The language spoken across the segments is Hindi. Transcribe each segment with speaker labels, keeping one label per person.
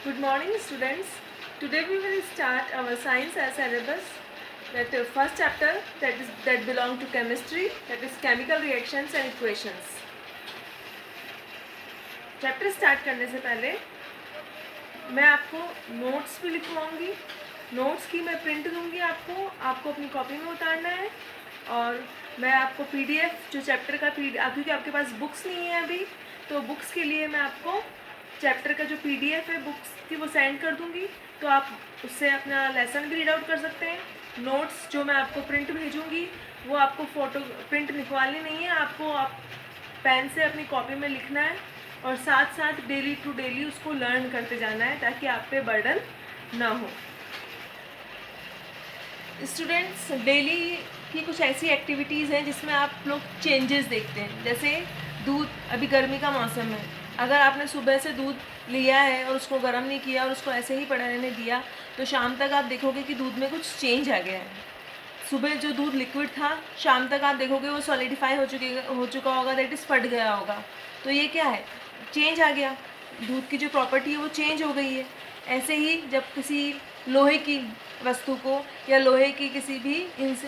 Speaker 1: Good morning, students. Today we will start our science as syllabus. That first chapter that belong to chemistry, that is chemical reactions and equations. Chapter start करने से पहले मैं आपको नोट्स भी लिखवाऊंगी. नोट्स की मैं प्रिंट दूंगी आपको अपनी कॉपी में उतारना है. और मैं आपको पीडीएफ जो चैप्टर का क्योंकि आपके पास बुक्स नहीं है अभी, तो बुक्स के लिए मैं आपको चैप्टर का जो पीडीएफ है बुक्स की वो सेंड कर दूंगी. तो आप उससे अपना लेसन भी रीड आउट कर सकते हैं. नोट्स जो मैं आपको प्रिंट भेजूंगी वो आपको फ़ोटो प्रिंट निकलवानी नहीं है, आपको आप पेन से अपनी कॉपी में लिखना है और साथ साथ डेली टू डेली उसको लर्न करते जाना है ताकि आप पे बर्डन ना हो. स्टूडेंट्स, डेली की कुछ ऐसी एक्टिविटीज़ हैं जिसमें आप लोग चेंजेस देखते हैं. जैसे दूध, अभी गर्मी का मौसम है, अगर आपने सुबह से दूध लिया है और उसको गर्म नहीं किया और उसको ऐसे ही पड़ा रहने दिया तो शाम तक आप देखोगे कि दूध में कुछ चेंज आ गया है. सुबह जो दूध लिक्विड था, शाम तक आप देखोगे वो सॉलिडिफाई हो चुका होगा, दैट इज़ फट गया होगा. तो ये क्या है? चेंज आ गया. दूध की जो प्रॉपर्टी है वो चेंज हो गई है. ऐसे ही जब किसी लोहे की वस्तु को या लोहे की किसी भी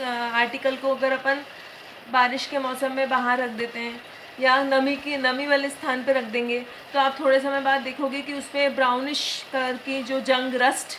Speaker 1: आर्टिकल को अगर अपन बारिश के मौसम में बाहर रख देते हैं या नमी वाले स्थान पर रख देंगे तो आप थोड़े समय बाद देखोगे कि उस पर ब्राउनिश कलर की जो जंग रस्ट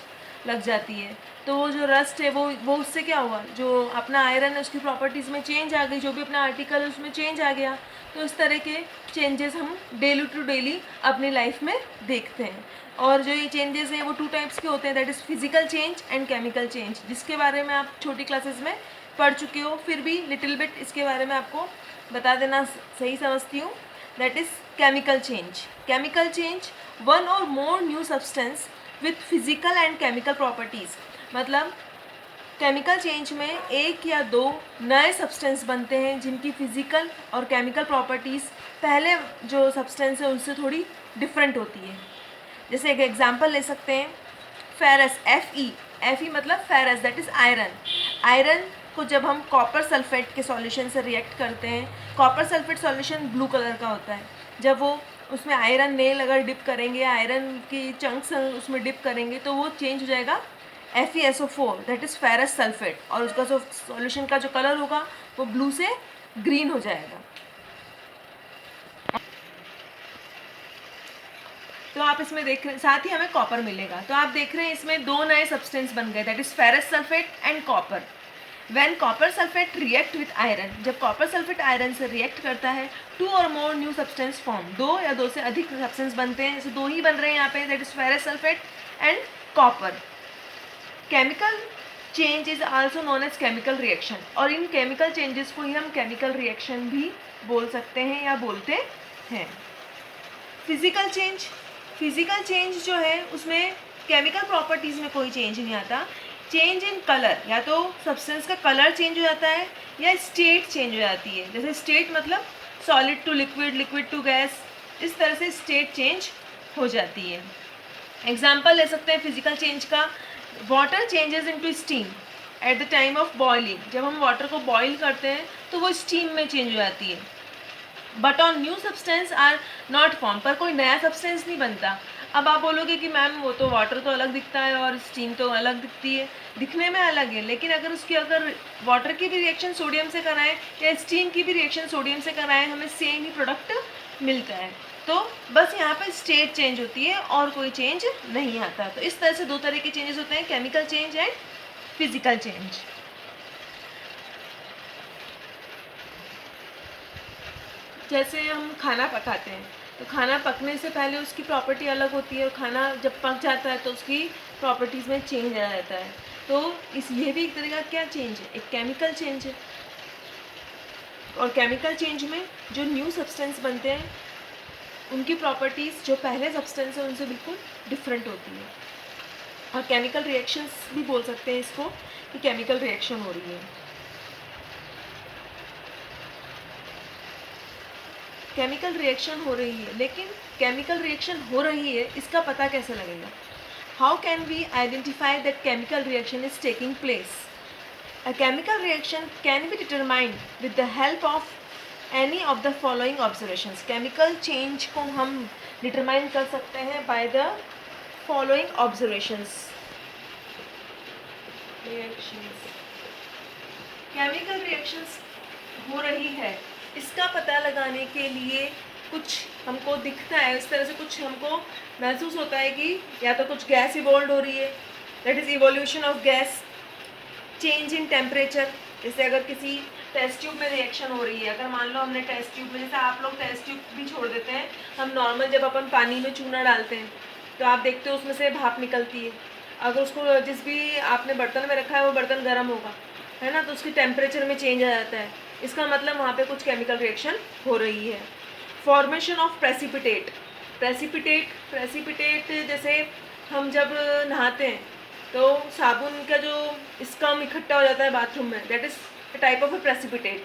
Speaker 1: लग जाती है. तो वो जो रस्ट है वो उससे क्या हुआ, जो अपना आयरन है उसकी प्रॉपर्टीज़ में चेंज आ गई, जो भी अपना आर्टिकल है उसमें चेंज आ गया. तो इस तरह के चेंजेस हम डेली टू डेली अपनी लाइफ में देखते हैं. और जो ये चेंजेस हैं वो 2 टाइप्स के होते हैं, that is physical change and chemical change, जिसके बारे में आप छोटी क्लासेस में पढ़ चुके हो. फिर भी लिटिल बिट इसके बारे में आपको बता देना सही समझती हूँ. That is chemical change. Chemical change, one or more new substance with physical and chemical properties. मतलब केमिकल चेंज में एक या दो नए सब्सटेंस बनते हैं जिनकी फिजिकल और केमिकल प्रॉपर्टीज़ पहले जो सब्सटेंस है उनसे थोड़ी डिफरेंट होती है. जैसे एक एग्जांपल ले सकते हैं, फेरस, Fe मतलब ferrous, that is iron. Iron को जब हम कॉपर सल्फेट के सॉल्यूशन से रिएक्ट करते हैं, copper sulphate solution blue colour का होता है. जब वो उसमें आयरन नेल अगर डिप करेंगे, आयरन की चंक्स उसमें डिप करेंगे तो वो चेंज हो जाएगा FeSO4, that is ferrous sulphate, और उसका जो सॉल्यूशन का जो कलर होगा वो ब्लू से ग्रीन हो जाएगा. तो आप इसमें देख रहे हैं, साथ ही हमें कॉपर मिलेगा. तो आप देख रहे हैं इसमें दो नए सब्सटेंस बन गए, that is ferrous sulphate and copper. When copper sulphate react with iron, जब कॉपर सल्फेट आयरन से रिएक्ट करता है, 2 और मोर न्यू सब्सटेंस फॉर्म, 2 या 2 से अधिक सब्सटेंस बनते हैं. जैसे 2 ही बन रहे हैं यहाँ पे, that is ferrous sulphate and copper. Chemical change is also known as chemical reaction, और इन केमिकल चेंजेस को ही हम केमिकल रिएक्शन भी बोल सकते हैं या बोलते हैं. फिजिकल चेंज, फिजिकल चेंज जो है उसमें केमिकल प्रॉपर्टीज़ में कोई चेंज नहीं आता. चेंज इन कलर, या तो सब्सटेंस का कलर चेंज हो जाता है या स्टेट चेंज हो जाती है. जैसे स्टेट मतलब solid to liquid, liquid to gas, इस तरह से स्टेट चेंज हो जाती है. एग्जाम्पल ले सकते हैं फिजिकल चेंज का, water changes into steam at the time of boiling. जब हम वाटर को बॉईल करते हैं तो वो स्टीम में चेंज हो जाती है. But on new substance are not form, पर कोई नया सब्सटेंस नहीं बनता. अब आप बोलोगे कि मैम वो तो वाटर तो अलग दिखता है और स्टीम तो अलग दिखती है, दिखने में अलग है, लेकिन अगर वाटर की भी रिएक्शन सोडियम से कराएं या स्टीम की भी रिएक्शन सोडियम से कराएं, हमें सेम ही प्रोडक्ट मिलता है. तो बस यहाँ पर स्टेट चेंज होती है और कोई चेंज नहीं आता. तो इस तरह से 2 तरह के चेंजेस होते हैं, chemical change and physical change. जैसे हम खाना पकाते हैं तो खाना पकने से पहले उसकी प्रॉपर्टी अलग होती है और खाना जब पक जाता है तो उसकी प्रॉपर्टीज़ में चेंज आ जाता है. तो ये भी एक तरह का क्या चेंज है, एक केमिकल चेंज है. और केमिकल चेंज में जो न्यू सब्सटेंस बनते हैं उनकी प्रॉपर्टीज़ जो पहले सब्सटेंस है उनसे बिल्कुल डिफरेंट होती है. और केमिकल रिएक्शंस भी बोल सकते हैं इसको कि केमिकल रिएक्शन हो रही है. केमिकल रिएक्शन हो रही है, लेकिन केमिकल रिएक्शन हो रही है इसका पता कैसे लगेगा? How can we identify that chemical reaction is taking place? A chemical reaction can be determined with the help of any of the following observations. Chemical change को हम डिटरमाइन कर सकते हैं by the following observations. Chemical reactions हो रही है, इसका पता लगाने के लिए कुछ हमको दिखता है, इस तरह से कुछ हमको महसूस होता है कि या तो कुछ गैस इवॉल्व हो रही है, that is evolution of gas. Change in temperature, जैसे अगर किसी टेस्ट ट्यूब में रिएक्शन हो रही है, अगर मान लो हमने टेस्ट ट्यूब में, जैसे आप लोग टेस्ट ट्यूब भी छोड़ देते हैं, हम नॉर्मल जब अपन पानी में चूना डालते हैं तो आप देखते हो उसमें से भाप निकलती है। अगर उसको जिस भी आपने बर्तन में रखा है वो बर्तन गर्म होगा, है ना, तो उसकी टेम्परेचर में चेंज आ जाता है, इसका मतलब वहाँ पे कुछ केमिकल रिएक्शन हो रही है। Formation of precipitate. प्रेसिपिटेट जैसे हम जब नहाते हैं तो साबुन का जो स्कम इकट्ठा हो जाता है बाथरूम में, that is type of A precipitate,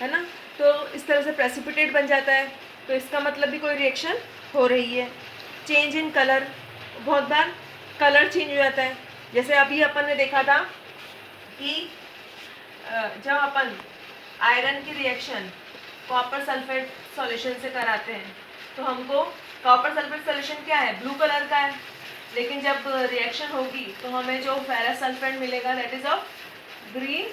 Speaker 1: है ना, तो इस तरह से प्रेसिपिटेट बन जाता है, तो इसका मतलब भी कोई रिएक्शन हो रही है। चेंज इन कलर, बहुत बार कलर चेंज हो जाता है, जैसे अभी अपन ने देखा था कि जब अपन आयरन की रिएक्शन कॉपर सल्फेट सॉल्यूशन से कराते हैं तो हमको कॉपर सल्फेट सॉल्यूशन क्या है, ब्लू कलर का है, लेकिन जब रिएक्शन होगी तो हमें जो फेरस सल्फेट मिलेगा that is of green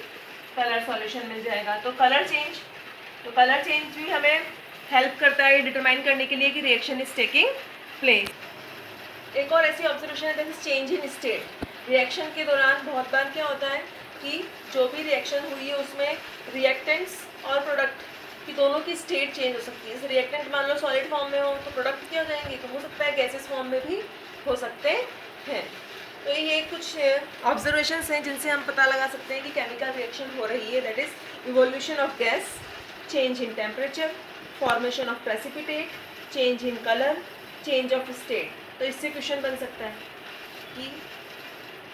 Speaker 1: colour solution मिल जाएगा। तो कलर चेंज भी हमें हेल्प करता है डिटरमाइन करने के लिए कि रिएक्शन इज टेकिंग प्लेस। एक और ऐसी ऑब्जर्वेशन है that is change in state. Reaction के दौरान बहुत बार क्या होता है कि जो भी रिएक्शन हुई है उसमें रिएक्टेंट्स और प्रोडक्ट की दोनों की स्टेट चेंज हो सकती है। जैसे रिएक्टेंट मान लो सॉलिड फॉर्म में हो तो प्रोडक्ट क्या हो जाएंगे, तो हो सकता है गैसेस फॉर्म में भी हो सकते हैं। तो ये कुछ ऑब्जर्वेशंस हैं जिनसे हम पता लगा सकते हैं कि केमिकल रिएक्शन हो रही है, that is evolution of gas, change in temperature, formation of precipitate, change in colour, change of state. तो इससे क्वेश्चन बन सकता है कि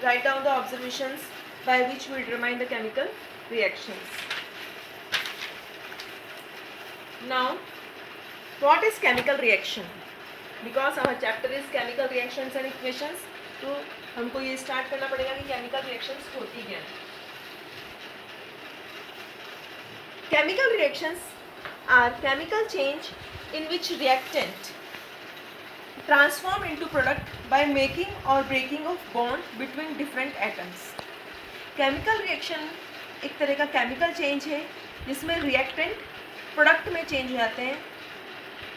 Speaker 1: write down the observations by which we determine the chemical reactions. Now, what is chemical reaction? Because our chapter is chemical reactions and equations, तो हमको ये स्टार्ट करना पड़ेगा कि chemical reactions होती क्या हैं। Chemical reactions are chemical change in which reactant transform into product by making or breaking of bond between different atoms. Chemical reaction एक तरह का chemical change है जिसमें reactant प्रोडक्ट में चेंज हो जाते हैं।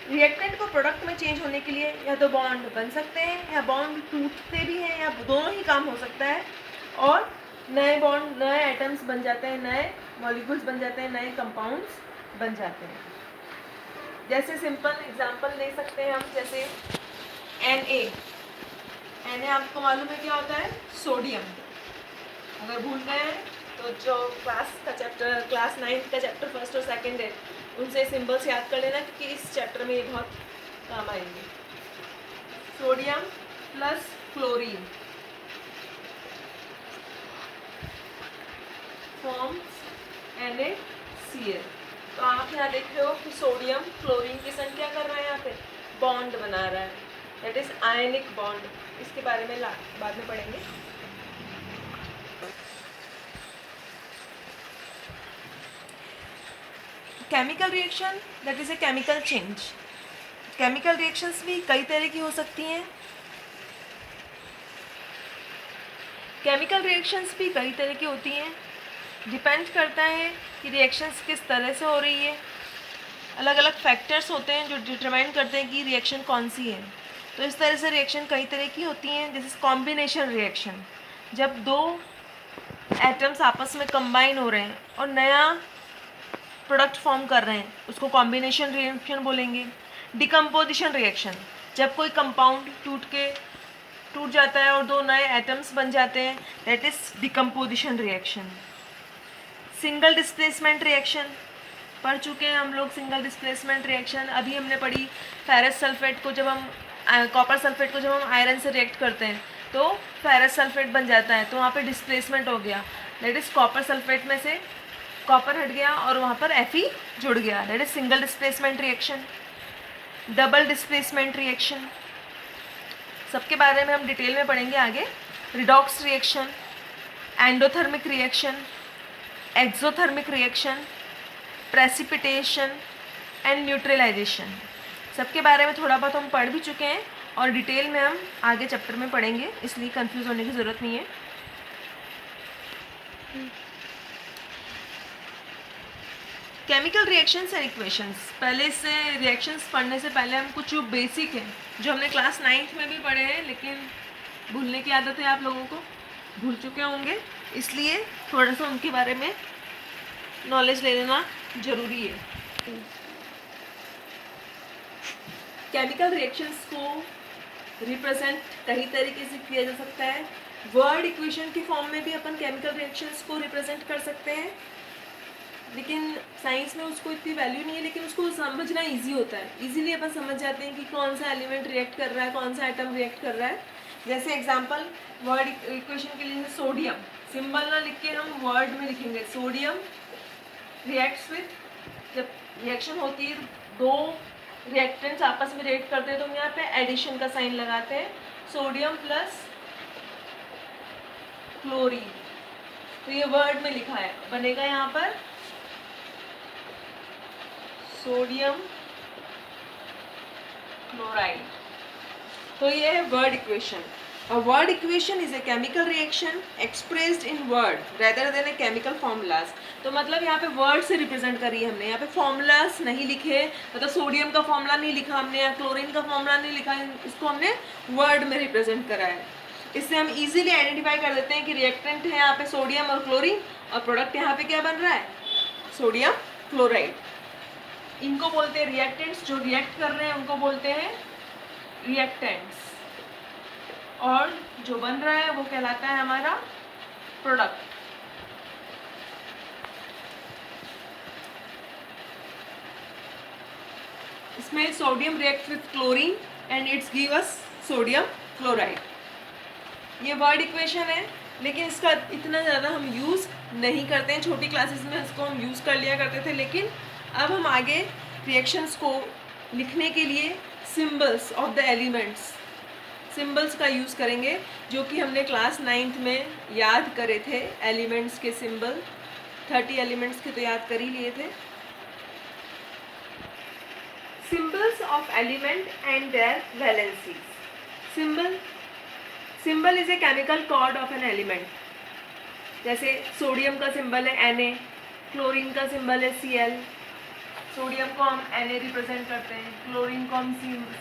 Speaker 1: रिएक्टेंट को प्रोडक्ट में चेंज होने के लिए या तो बॉन्ड बन सकते हैं या बॉन्ड टूटते भी हैं या दोनों ही काम हो सकता है, और नए बॉन्ड, नए एटम्स बन जाते हैं, नए मॉलिक्यूल्स बन जाते हैं, नए कंपाउंड्स बन जाते हैं। जैसे सिंपल एग्जांपल ले सकते हैं हम, जैसे Na आपको मालूम है क्या होता है, सोडियम। अगर भूल गए हैं तो जो क्लास 9 का चैप्टर फर्स्ट और सेकंड है उनसे सिंबल्स याद कर लेना, क्योंकि इस चैप्टर में ये बहुत काम आएंगे। Sodium plus chlorine forms NaCl। तो आप यहाँ देख रहे हो कि सोडियम क्लोरीन की संख्या कर रहा है, यहाँ पे बॉन्ड बना रहा है, दैट इज आयनिक बॉन्ड। इसके बारे में बाद में पढ़ेंगे। Chemical reaction that is a chemical change. Chemical reactions भी कई तरह की हो सकती हैं। केमिकल रिएक्शंस भी कई तरह की होती हैं, डिपेंड करता है कि रिएक्शंस किस तरह से हो रही है। अलग अलग फैक्टर्स होते हैं जो डिटरमाइन करते हैं कि रिएक्शन कौन सी है। तो इस तरह से रिएक्शन कई तरह की होती हैं, जैसे कॉम्बिनेशन रिएक्शन, जब दो एटम्स आपस में कंबाइन हो रहे हैं और नया प्रोडक्ट फॉर्म कर रहे हैं, उसको कॉम्बिनेशन रिएक्शन बोलेंगे। डिकम्पोजिशन रिएक्शन, जब कोई कंपाउंड टूट जाता है और दो नए एटम्स बन जाते हैं, that is decomposition reaction. Single displacement reaction पढ़ चुके हैं हम लोग। सिंगल डिस्प्लेसमेंट रिएक्शन अभी हमने पढ़ी, फेरस सल्फेट को जब हम कॉपर सल्फेट को जब हम आयरन से रिएक्ट करते हैं तो फेरस सल्फेट बन जाता है, तो वहाँ पे डिस्प्लेसमेंट हो गया, दैट इज कॉपर सल्फेट में से कॉपर हट गया और वहाँ पर Fe जुड़ गया, that is single displacement reaction. Double displacement reaction, सबके बारे में हम डिटेल में पढ़ेंगे आगे। Redox reaction, endothermic reaction, exothermic reaction, precipitation and neutralisation, सबके बारे में थोड़ा बहुत हम पढ़ भी चुके हैं और डिटेल में हम आगे चैप्टर में पढ़ेंगे, इसलिए कंफ्यूज होने की ज़रूरत नहीं है। केमिकल रिएक्शंस एंड इक्वेशंस, पहले से रिएक्शंस पढ़ने से पहले हम कुछ जो बेसिक हैं, जो हमने क्लास 9th में भी पढ़े हैं, लेकिन भूलने की आदत है आप लोगों को, भूल चुके होंगे, इसलिए थोड़ा सा उनके बारे में नॉलेज ले लेना ज़रूरी है। केमिकल रिएक्शंस को रिप्रेजेंट कई तरीके से किया जा सकता है। वर्ड इक्वेशन के फॉर्म में भी अपन केमिकल रिएक्शंस को रिप्रेजेंट कर सकते हैं, लेकिन साइंस में उसको इतनी वैल्यू नहीं है, लेकिन उसको समझना इजी होता है। इजीली अपन समझ जाते हैं कि कौन सा एलिमेंट रिएक्ट कर रहा है, कौन सा एटम रिएक्ट कर रहा है। जैसे एग्जांपल वर्ड इक्वेशन के लिए सोडियम, सिंबल ना लिख के हम वर्ड में लिखेंगे सोडियम रिएक्ट्स विथ, जब रिएक्शन होती है दो रिएक्टेंट्स आपस में रिएक्ट करते हैं तो हम यहाँ पे एडिशन का साइन लगाते हैं, सोडियम प्लस क्लोरीन, तो ये वर्ड में लिखा है, बनेगा यहाँ पर सोडियम क्लोराइड। तो ये है word equation. A word equation is a chemical reaction expressed in word rather than a chemical formulas। तो मतलब यहाँ पे वर्ड से रिप्रेजेंट करी है हमने, यहाँ पे फॉर्मूलाज नहीं लिखे, मतलब सोडियम का फॉर्मूला नहीं लिखा हमने या क्लोरीन का फॉर्मूला नहीं लिखा, इसको हमने वर्ड में रिप्रेजेंट करा है। इससे हम इजीली आइडेंटिफाई कर देते हैं कि रिएक्टेंट है यहाँ पे सोडियम और क्लोरीन, और प्रोडक्ट यहाँ पे क्या बन रहा है, सोडियम क्लोराइड। इनको बोलते हैं रिएक्टेंट्स, जो रिएक्ट कर रहे हैं उनको बोलते हैं रिएक्टेंट्स, और जो बन रहा है वो कहलाता है हमारा प्रोडक्ट। इसमें sodium react with chlorine and it's give us sodium chloride. ये वर्ड इक्वेशन है, लेकिन इसका इतना ज़्यादा हम यूज़ नहीं करते हैं। छोटी क्लासेस में इसको हम यूज़ कर लिया करते थे, लेकिन अब हम आगे रिएक्शंस को लिखने के लिए symbols of the elements, symbols का यूज़ करेंगे, जो कि हमने क्लास 9th में याद करे थे। एलिमेंट्स के सिंबल 30 एलिमेंट्स के तो याद कर ही लिए थे। Symbols of element and their valencies. Symbol is a chemical code of an element. जैसे सोडियम का सिंबल है Na, क्लोरीन का सिंबल है Cl, सोडियम को हम Na रिप्रेजेंट करते हैं, क्लोरीन को हम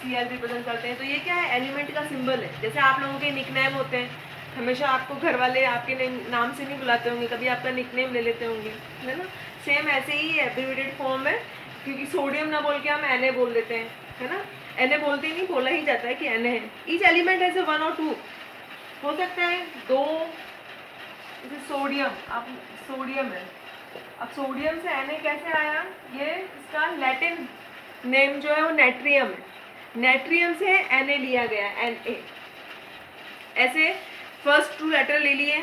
Speaker 1: Cl रिप्रेजेंट करते हैं। तो ये क्या है, एलिमेंट का सिंबल है। जैसे आप लोगों के निकनेम होते हैं, हमेशा आपको घर वाले आपके नाम से नहीं बुलाते होंगे, कभी आपका निकनेम ले लेते होंगे, है ना। सेम ऐसे ही एब्रिविएटेड फॉर्म है, क्योंकि सोडियम ना बोल के हम Na बोल देते हैं, है ना। Na बोलते ही नहीं, बोला ही जाता है कि Na है। ईच एलिमेंट हैज वन और टू, हो सकता है दो। जैसे सोडियम, अब सोडियम है, अब सोडियम से Na कैसे आया, ये इसका लैटिन नेम जो है वो नेट्रियम है, नेट्रियम से Na लिया गया, Na। ऐसे फर्स्ट टू लेटर ले लिए,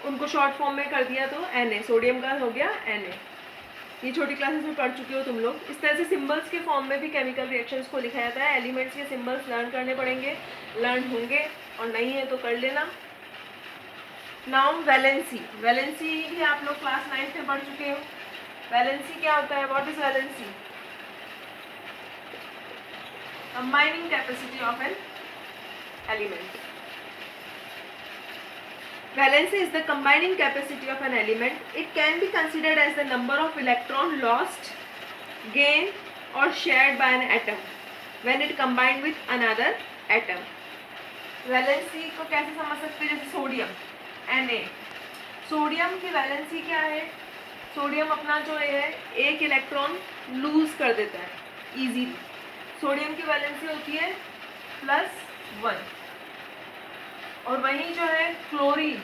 Speaker 1: उनको शॉर्ट फॉर्म में कर दिया तो Na, सोडियम का हो गया Na। ये छोटी क्लासेस में पढ़ चुके हो तुम लोग। इस तरह से सिंबल्स के फॉर्म में भी केमिकल रिएक्शंस को लिखा जाता है। एलिमेंट्स के सिंबल्स लर्न करने पड़ेंगे, लर्न होंगे, और नहीं है तो कर लेना। नाउ वैलेंसी, वैलेंसी भी आप लोग क्लास 9th में पढ़ चुके हो। वैलेंसी क्या होता है, what is valency? Combining capacity of an element. Valency is the combining capacity of an element. It can be considered as the number of electrons lost, gained or shared by an atom when it combined with another atom. Valency को कैसे समझ सकते हैं, जैसे सोडियम Na, सोडियम की वैलेंसी क्या है, सोडियम अपना जो है एक इलेक्ट्रॉन लूज कर देता है इजीली। सोडियम की वैलेंसी होती है +1, और वहीं जो है क्लोरीन,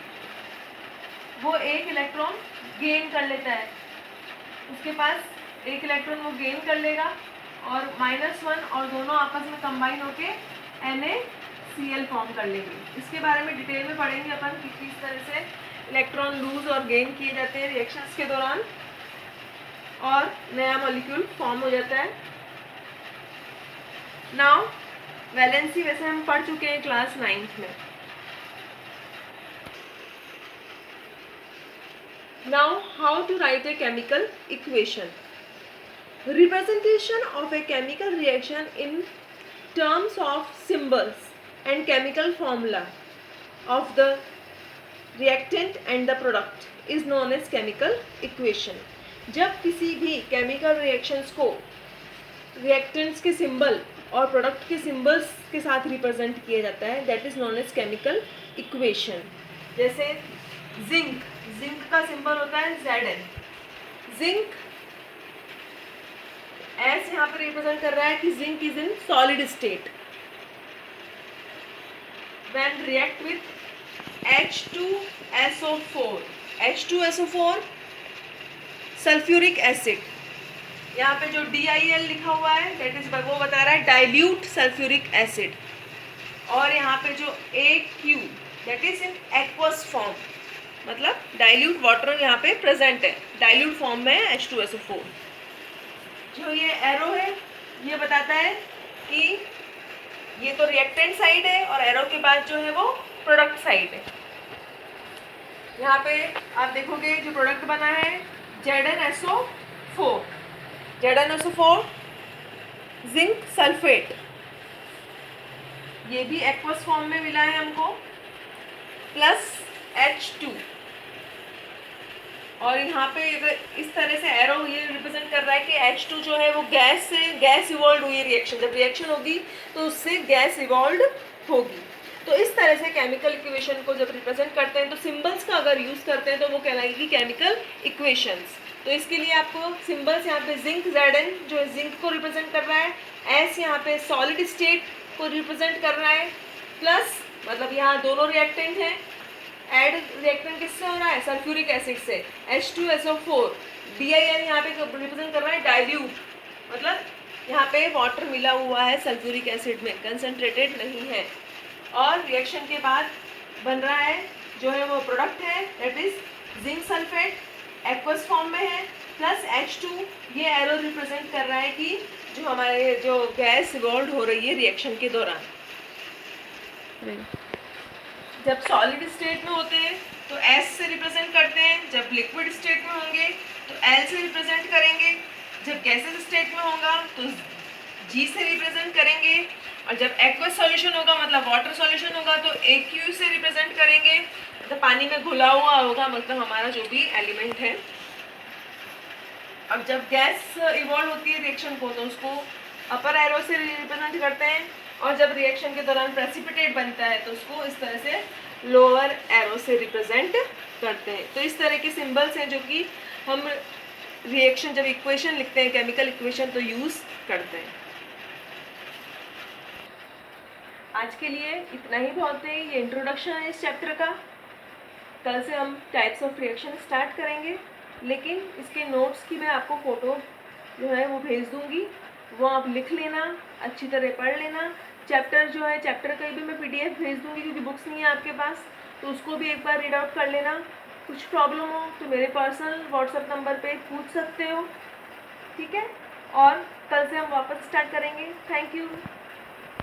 Speaker 1: वो एक इलेक्ट्रॉन गेन कर लेता है, उसके पास एक इलेक्ट्रॉन वो गेन कर लेगा, और -1, और दोनों आपस में कंबाइन होके NaCl फॉर्म कर लेंगे। इसके बारे में डिटेल में पढ़ेंगे अपन कि किस तरह से इलेक्ट्रॉन लूज और गेन किए जाते हैं रिएक्शंस के दौरान, और नया मॉलिक्यूल फॉर्म हो जाता है। नाउ वैलेंसी वैसे हम पढ़ चुके हैं क्लास 9th में। Now, how to write a chemical equation? Representation of a chemical reaction in terms of symbols and chemical formula of the reactant and the product is known as chemical equation. जब किसी भी chemical reactions को reactants के symbol और product के symbols के साथ represent किया जाता है, that is known as chemical equation. जैसे zinc का symbol होता है Zn. zinc S यहाँ पर रिप्रेजेंट कर रहा है कि zinc is in solid state. When react with H2SO4, H2SO4 sulphuric acid, यहाँ पे जो DIL लिखा हुआ है दैट इज वो बता रहा है डाइल्यूट सल्फ्यूरिक एसिड. और यहाँ पे जो AQ that is in aqueous form, मतलब डाइल्यूट वाटर यहाँ पे प्रेजेंट है, डाइल्यूट फॉर्म में है H2SO4. जो ये एरो है ये बताता है कि ये तो रिएक्टेंट साइड है और एरो के बाद जो है वो प्रोडक्ट साइड है. यहाँ पे आप देखोगे जो प्रोडक्ट बना है ZnSO4, ZnSO4 जिंक सल्फेट, ये भी एक्वस फॉर्म में मिला है हमको, प्लस H2. और यहाँ पे इस तरह से एरो ये रिप्रेजेंट कर रहा है कि H2 जो है वो गैस इवॉल्व हुई रिएक्शन, जब रिएक्शन होगी तो उससे गैस इवॉल्व होगी. तो इस तरह से केमिकल इक्वेशन को जब रिप्रेजेंट करते हैं तो सिंबल्स का अगर यूज़ करते हैं तो वो कहलाएगी केमिकल इक्वेशंस. तो इसके लिए आपको सिंबल्स यहाँ पे जिंक Zn जो जिंक को रिप्रेजेंट कर रहा है, S यहाँ पे सॉलिड स्टेट को रिप्रेजेंट कर रहा है, प्लस मतलब यहाँ दोनों रिएक्टेंट हैं. एड रिएक्टेंट किससे हो रहा है सल्फ्यूरिक एसिड से, H2SO4. DIL यहाँ पे रिप्रेजेंट कर रहा है डाइल्यूट, मतलब यहाँ पे वाटर मिला हुआ है सल्फ्यूरिक एसिड में, कंसनट्रेटेड नहीं है. और रिएक्शन के बाद बन रहा है जो है वो प्रोडक्ट है that is zinc sulphate, aqueous form में है, प्लस H2. ये एरो रिप्रेजेंट कर रहा है कि जो हमारे जो गैस इवॉल्व हो रही है रिएक्शन के दौरान. जब सॉलिड स्टेट में होते हैं तो S से रिप्रेजेंट करते हैं, जब लिक्विड स्टेट में होंगे तो L से रिप्रेजेंट करेंगे, जब गैसेस स्टेट में होगा तो G से रिप्रेजेंट करेंगे, और जब एक्वस सॉल्यूशन होगा मतलब वाटर सॉल्यूशन होगा तो AQ से रिप्रेजेंट करेंगे, तो पानी में घुला हुआ होगा मतलब हमारा जो भी एलिमेंट है. अब जब गैस इवॉल्व होती है रिएक्शन को तो उसको अपर एरो से रिप्रेजेंट करते हैं, और जब रिएक्शन के दौरान प्रेसिपिटेट बनता है तो उसको इस तरह से लोअर एरो से रिप्रेजेंट करते हैं. तो इस तरह के सिंबल्स हैं जो कि हम रिएक्शन जब इक्वेशन लिखते हैं केमिकल इक्वेशन तो यूज़ करते हैं. आज के लिए इतना ही बहुत है, ये इंट्रोडक्शन है इस चैप्टर का. कल से हम टाइप्स ऑफ रिएक्शन स्टार्ट करेंगे, लेकिन इसके नोट्स की मैं आपको फ़ोटो जो है वो भेज दूँगी, वो आप लिख लेना, अच्छी तरह पढ़ लेना. चैप्टर जो है चैप्टर का भी मैं PDF भेज दूँगी क्योंकि बुक्स नहीं है आपके पास, तो उसको भी एक बार रीड आउट कर लेना. कुछ प्रॉब्लम हो तो मेरे पर्सनल व्हाट्सएप नंबर पे पूछ सकते हो, ठीक है. और कल से हम वापस स्टार्ट करेंगे. Thank you.